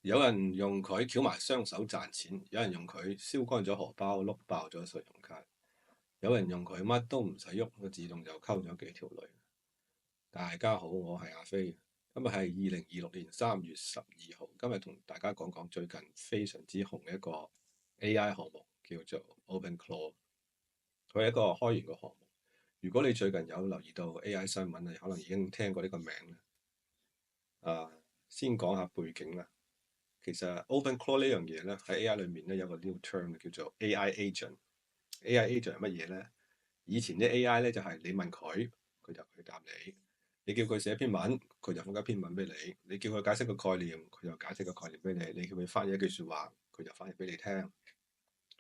有人用佢翹埋雙手賺錢，有人用佢燒乾咗荷包，碌爆咗信用卡，有人用佢乜都唔使喐，佢自動就溝咗幾條女。大家好，我係阿飛，今日係2026年3月12號。今日同大家講講最近非常之紅嘅一個 AI 項目，叫做 OpenClaw。佢係一個開源嘅項目。如果你最近有留意到 AI 新聞，你可能已經聽過呢個名啦。先講下背景啦。其實 OpenClaw 呢樣嘢咧，喺 AI 裏面咧有個 new term 叫做 AI agent。AI agent 係乜嘢咧？以前啲 AI 咧就係你問佢，佢就去答你；你叫佢寫篇文，佢就寫一篇文俾你；你叫佢解釋個概念，佢就解釋個概念俾你；你叫佢翻譯一句説話，佢就翻譯俾你聽。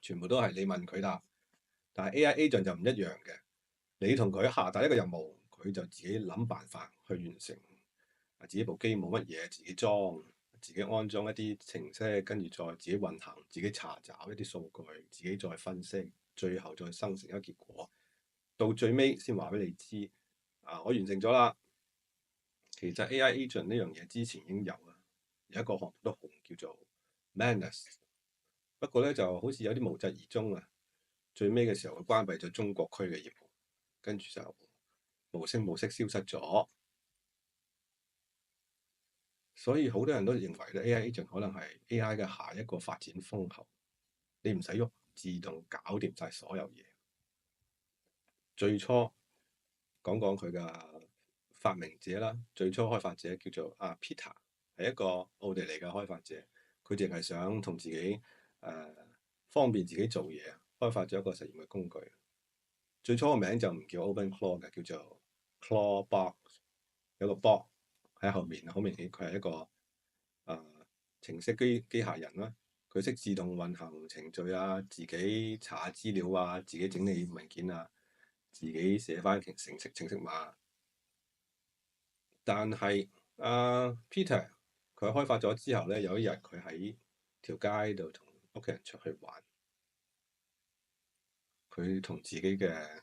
全部都係你問佢答。但係 AI agent 就唔一樣嘅，你同佢下達一個任務，佢就自己諗辦法去完成。自己部機冇乜嘢，自己裝。自己安裝一啲程式，跟住再自己運行，自己查找一啲數據，自己再分析，最後再生成一個結果，到最尾先話俾你知，我完成咗啦。其實 AI agent 呢樣嘢之前已經有啦，有一個項目都紅叫做 Manus， 不過咧就好似有啲無疾而終啊。最尾嘅時候佢關閉咗中國區嘅業務，跟住就無聲無息消失咗。所以好多人都認為咧 AI agent 可能係 AI 嘅下一個發展風口，你唔使喐，自動搞掂晒所有嘢。最初講講佢嘅發明者啦，最初開發者叫做Peter，係一個奧地利嘅開發者，佢淨係想同自己方便自己做嘢，開發咗一個實驗嘅工具。最初個名就唔叫 OpenClaw 嘅，叫做 Clawbox，有個 box 喺後面，好明顯佢係一個程式機械人啦。佢識自動運行程序啊，自己查資料啊，自己整理文件啊，自己寫翻程式碼。但係Peter 佢開發咗之後咧，有一日佢喺條街度同屋企人出去玩，佢同自己嘅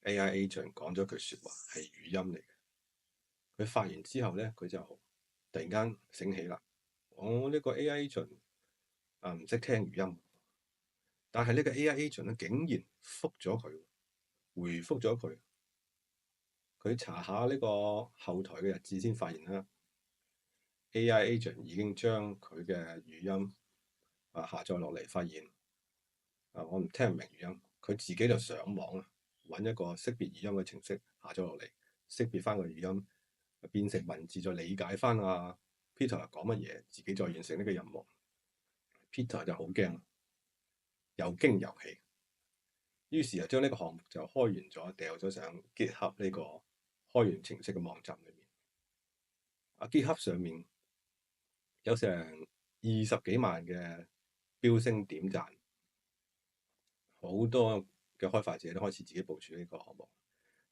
AI agent 講咗句説話，係語音嚟嘅。佢發完之後咧，佢就突然間醒起啦，我呢個 AI agent 唔識聽語音，但係呢個 AI agent 咧竟然覆咗佢，回覆咗佢。佢查下呢個後台嘅日誌先發現啦，AI agent 已經將佢嘅語音下載落嚟，發現我唔聽唔明語音，佢自己就上網啊，揾一個識別語音嘅程式下咗落嚟，識別翻個語音，變成文字，再理解翻Peter 講乜嘢，自己再完成呢個任務。Peter 就好驚，又驚又喜，於是就將呢個項目就開源咗，掉咗上 GitHub 呢個開源程式嘅網站裏面。GitHub 上面有成20幾萬嘅飆升點讚，好多嘅開發者都開始自己部署呢個項目。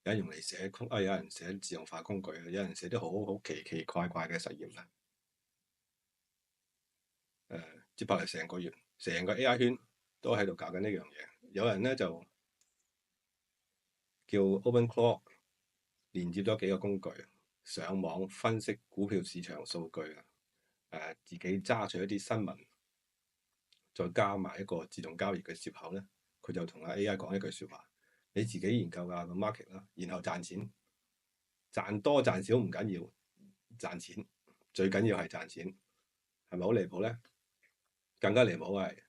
有人用嚟寫有人寫自動化工具，有人寫啲好奇奇怪怪嘅實驗啦。接下嚟成個月，成個 AI 圈都喺度搞緊呢樣嘢。有人咧就叫 OpenClaw 連接咗幾個工具，上網分析股票市場數據自己揸取一啲新聞，再加埋一個自動交易嘅接口咧，佢就同AI 講一句説話：你自己研究下個 market 啦，然後賺錢，賺多賺少唔緊要，賺錢最緊要係賺錢，係咪好離譜咧？更加離譜係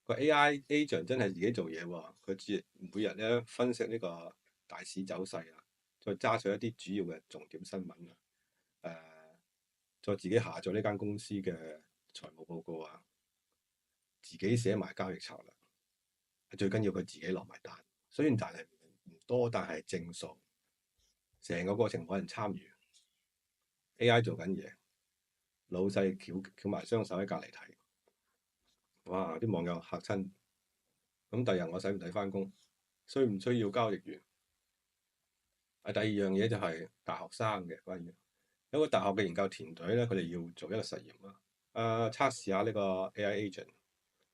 個 AI agent 真係自己做嘢喎，佢每日咧分析呢個大市走勢啊，再揸取一啲主要嘅重點新聞啊，再自己下載呢間公司嘅財務報告啊，自己寫埋交易策略，最緊要佢自己落埋單。雖然賺係唔多，但係正數。成個過程冇人參與 ，AI 做緊嘢，老細翹埋雙手喺隔離睇。哇！啲網友嚇親。咁第日我使唔使翻工？需唔需要交易員？第二樣嘢就係大學生嘅關於有個大學嘅研究團隊咧，佢哋要做一個實驗啦，測試下呢個 AI agent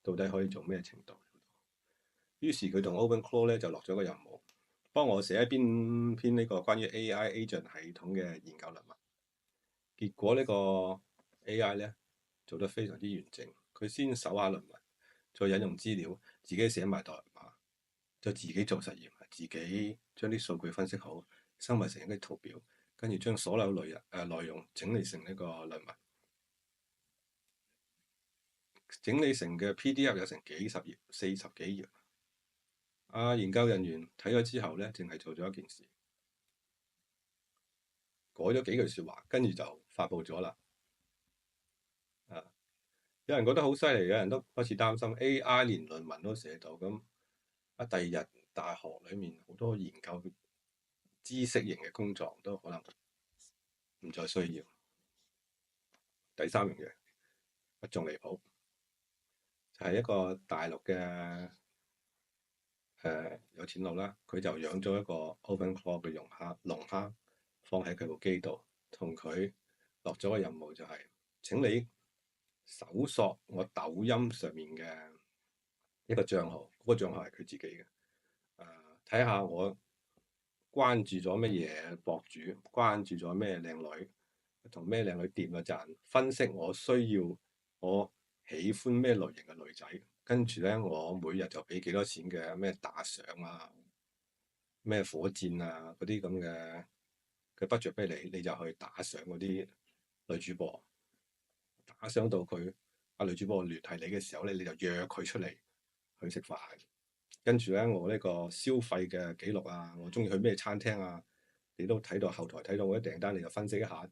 到底可以做咩程度。於是佢同 OpenClaw 咧就落咗個任務，幫我寫一篇呢個關於 AI agent 系統嘅研究論文。結果呢個 AI 咧做得非常之完整。佢先搜下論文，再引用資料，自己寫埋代碼，就自己做實驗，自己將啲數據分析好，收埋成一啲圖表，跟住將所有內容整理成呢個論文，整理成嘅 PDF 有成幾十頁，40幾頁。研究人員睇咗之後咧，淨係做咗一件事，改咗幾句説話，跟住就發布咗啦。有人覺得好犀利，有人都開始擔心 AI 連論文都寫到咁。第二日大學裡面好多研究知識型嘅工作都可能唔再需要。第三樣嘢，仲離譜，就係一個大陸嘅有錢佬啦，佢就養咗一個 OpenClaw 嘅龍蝦，放喺佢部機度，同佢落咗個任務就係請你搜索我抖音上面嘅一個帳號，嗰個帳號係佢自己嘅。睇下我關注咗乜嘢博主，關注咗咩靚女，同咩靚女點咗讚，分析我喜歡咩類型嘅女仔，跟住咧我每日就俾幾多錢嘅咩打賞啊，咩火箭啊嗰啲咁嘅 budget 俾你，你就去打賞嗰啲女主播，打賞到佢女主播聯繫你嘅時候咧，你就約佢出嚟去食飯。跟住咧，我呢個消費嘅記錄啊，我中意去咩餐廳啊，你都睇到後台睇到我啲訂單，你就分析一下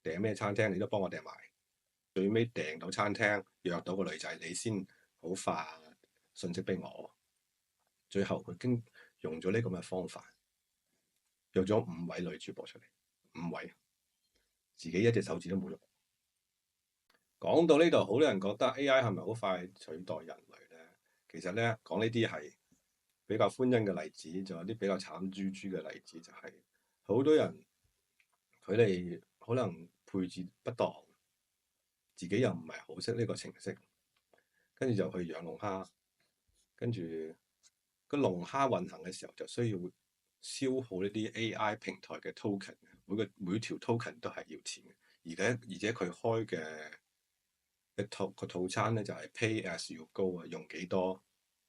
訂咩餐廳，你都幫我訂埋。最尾訂到餐廳，約到個女仔，你先好發信息俾我。最後佢經用咗呢咁嘅方法，約咗5位女主播出嚟，5位，自己一隻手指都冇用。講到呢度，好多人覺得 AI 係咪好快取代人類咧？其實咧，講呢啲係比較歡欣嘅例子，仲有啲比較慘豬豬嘅例子，就係好多人佢哋可能配置不當，自己又唔係好識呢個程式，跟住就去養龍蝦，跟住個龍蝦運行嘅時候就需要消耗呢啲 AI 平台嘅 token，每條 token 都係要錢嘅，而且佢開嘅套餐咧就係 pay as you go 啊，用幾多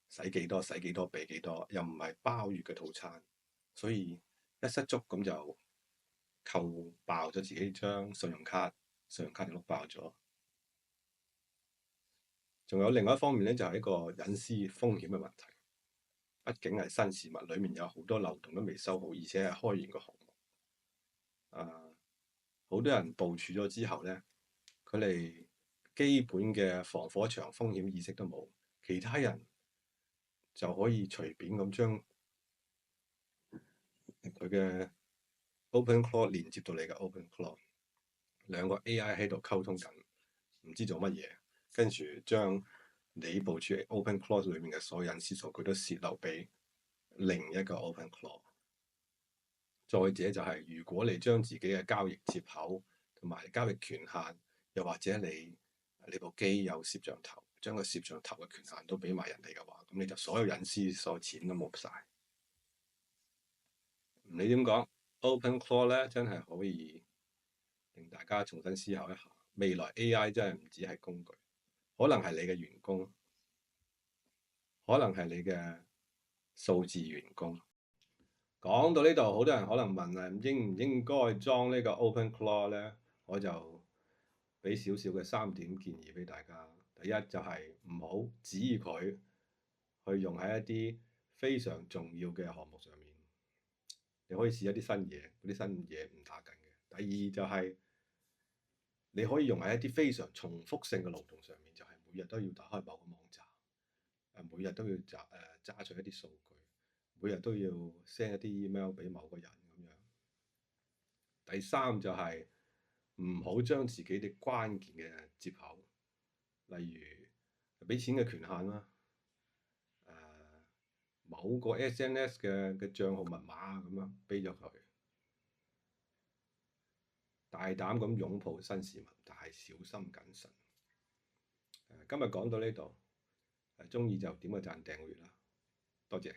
使幾多俾幾多，又唔係包月嘅套餐，所以一失足咁就扣爆咗自己張信用卡就碌爆咗。仲有另外一方面咧，就係一個隱私風險嘅問題。畢竟係新事物，裡面有好多漏洞都未收好，而且係開源嘅項目。好多人部署咗之後咧，佢哋基本嘅防火牆風險意識都冇，其他人就可以隨便咁將佢嘅 OpenClaw 連接到你嘅 OpenClaw，兩個 AI 喺度溝通緊，唔知做乜嘢，跟住將你部署 OpenClaw 裏面嘅所有隱私數據都泄漏俾另一個 OpenClaw。再者就係，如果你將自己嘅交易接口同埋交易權限，又或者你部機有攝像頭，將個攝像頭嘅權限都俾埋人哋嘅話，咁你就所有隱私、所有錢都冇晒。唔理點講，OpenClaw 咧真係可以令大家重新思考一下，未來 AI 真係唔止係工具，可能係你嘅員工，可能係你嘅數字員工。講到呢度，好多人可能問啊，應唔應該裝呢個 OpenClaw 咧？我就俾少少嘅3點建議俾大家。第一就係唔好指意佢去用喺一啲非常重要嘅項目上面，你可以試一啲新嘢，嗰啲新嘢唔打緊嘅。第二就係你可以用喺一啲非常重複性嘅勞動上面，就係每日都要打開某個網站，每日都要揸取一啲數據，每日都要 send 一啲 email 俾某個人咁樣。第三就係唔好將自己啲關鍵嘅接口，例如俾錢嘅權限啦，某個 SNS 嘅帳號密碼咁樣俾咗佢。大膽咁擁抱新事物，但係小心謹慎。今日講到呢度，鍾意就點個讚訂閱啦，多謝。